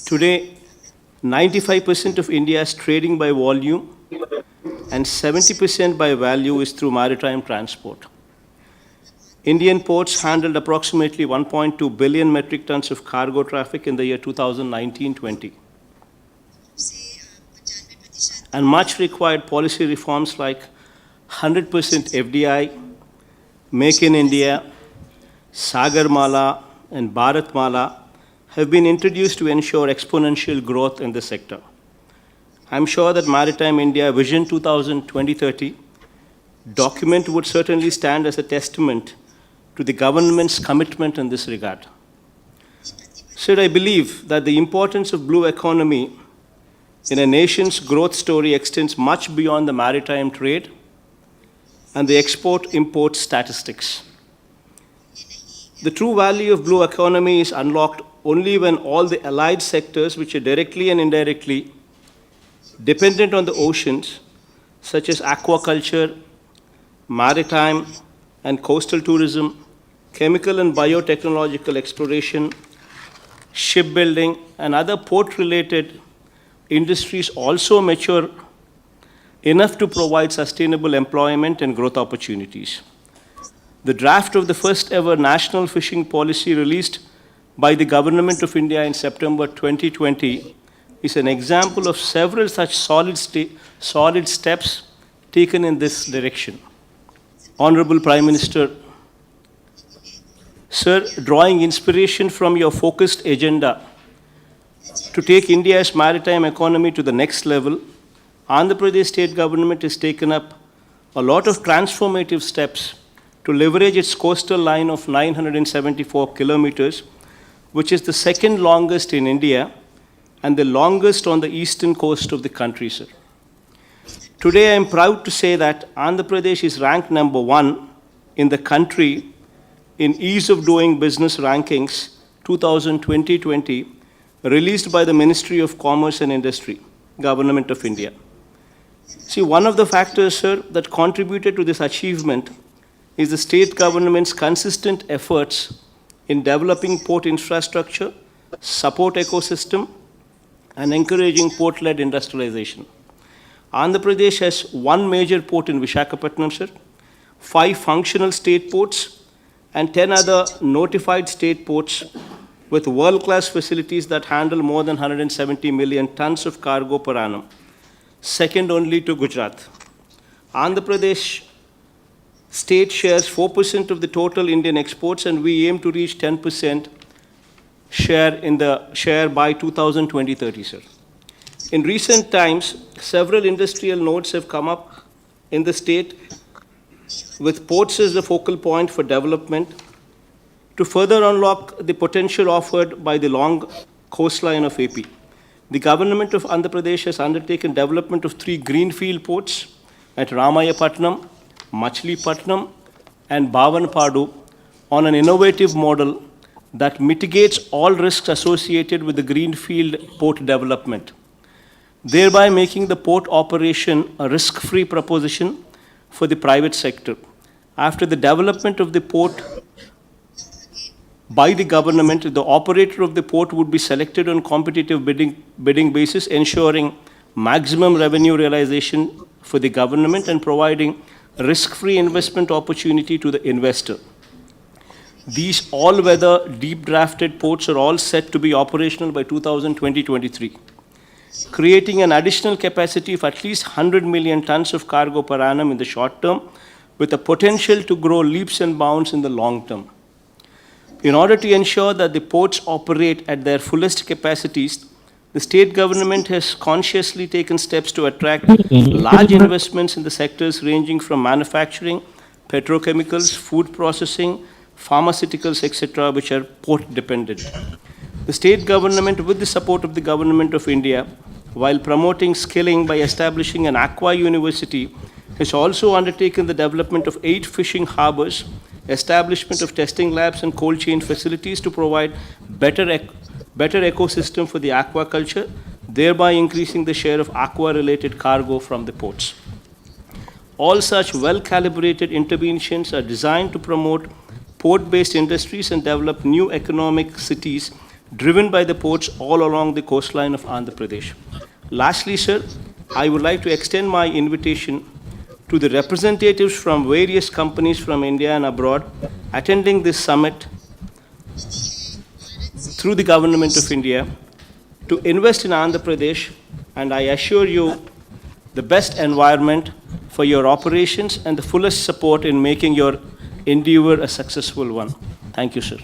Today, 95% of India's trading by volume and 70% by value is through maritime transport. Indian ports handled approximately 1.2 billion metric tons of cargo traffic in the year 2019-20. And much required policy reforms like 100% FDI, Make in India, Sagarmala, and Bharatmala have been introduced to ensure exponential growth in the sector. I'm sure that Maritime India Vision 2030 document would certainly stand as a testament to the government's commitment in this regard. Sir, I believe that the importance of blue economy in a nation's growth story extends much beyond the maritime trade and the export-import statistics. The true value of blue economy is unlocked only when all the allied sectors, which are directly and indirectly dependent on the oceans, such as aquaculture, maritime and coastal tourism, chemical and biotechnological exploration, shipbuilding, and other port-related industries also mature enough to provide sustainable employment and growth opportunities. The draft of the first ever national fishing policy released by the Government of India in September 2020 is an example of several such solid steps taken in this direction. Honorable Prime Minister, Sir, drawing inspiration from your focused agenda to take India's maritime economy to the next level, Andhra Pradesh state government has taken up a lot of transformative steps to leverage its coastal line of 974 kilometers, which is the second longest in India and the longest on the eastern coast of the country, sir. Today, I am proud to say that Andhra Pradesh is ranked number 1 in the country in Ease of Doing Business Rankings 2020, released by the Ministry of Commerce and Industry, Government of India. See, one of the factors, sir, that contributed to this achievement is the state government's consistent efforts in developing port infrastructure, support ecosystem, and encouraging port-led industrialization. Andhra Pradesh has one major port in Visakhapatnam, sir, 5 functional state ports, and 10 other notified state ports with world-class facilities that handle more than 170 million tons of cargo per annum, second only to Gujarat. Andhra Pradesh state shares 4% of the total Indian exports, and we aim to reach 10% share by 2020-30, sir. In recent times, several industrial nodes have come up in the state with ports as the focal point for development to further unlock the potential offered by the long coastline of AP. The government of Andhra Pradesh has undertaken development of 3 greenfield ports at Ramayapatnam, Machilipatnam, and Bhavanpadu on an innovative model that mitigates all risks associated with the greenfield port development, thereby making the port operation a risk-free proposition for the private sector. After the development of the port by the government, the operator of the port would be selected on competitive bidding basis, ensuring maximum revenue realization for the government and providing risk-free investment opportunity to the investor. These all-weather, deep-drafted ports are all set to be operational by 2020-23, creating an additional capacity of at least 100 million tons of cargo per annum in the short term, with a potential to grow leaps and bounds in the long term. In order to ensure that the ports operate at their fullest capacities, the state government has consciously taken steps to attract large investments in the sectors ranging from manufacturing, petrochemicals, food processing, pharmaceuticals, etc., which are port dependent. The state government, with the support of the Government of India, while promoting skilling by establishing an aqua university, has also undertaken the development of 8 fishing harbors, establishment of testing labs and cold chain facilities to provide better ecosystem for the aquaculture, thereby increasing the share of aqua-related cargo from the ports. All such well-calibrated interventions are designed to promote port-based industries and develop new economic cities driven by the ports all along the coastline of Andhra Pradesh. Lastly, sir, I would like to extend my invitation to the representatives from various companies from India and abroad attending this summit through the Government of India to invest in Andhra Pradesh, and I assure you the best environment for your operations and the fullest support in making your endeavor a successful one. Thank you, sir.